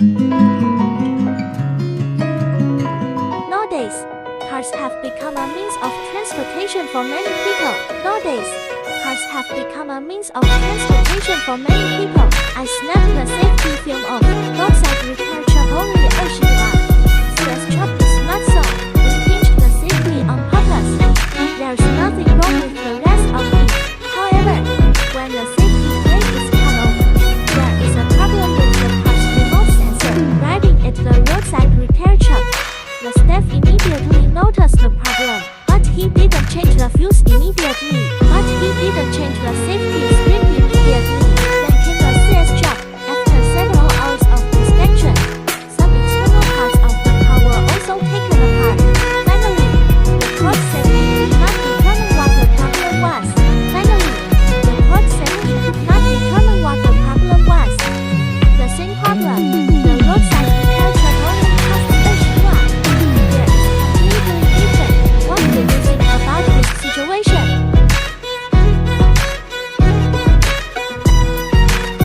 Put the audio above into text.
Nowadays, cars have become a means of transportation for many people. I snapped the safety film of roadside repair truck only 20 Stress truck is not so. We pinched the safety on purpose. There's nothing wrong with the rest of it. However, when the safety brake is cut off, there is a problem with the car's remote sensor driving at the roadside repair truck. The staff immediately noticed the problem, but he didn't change the fuse immediately. But he didn't change the safety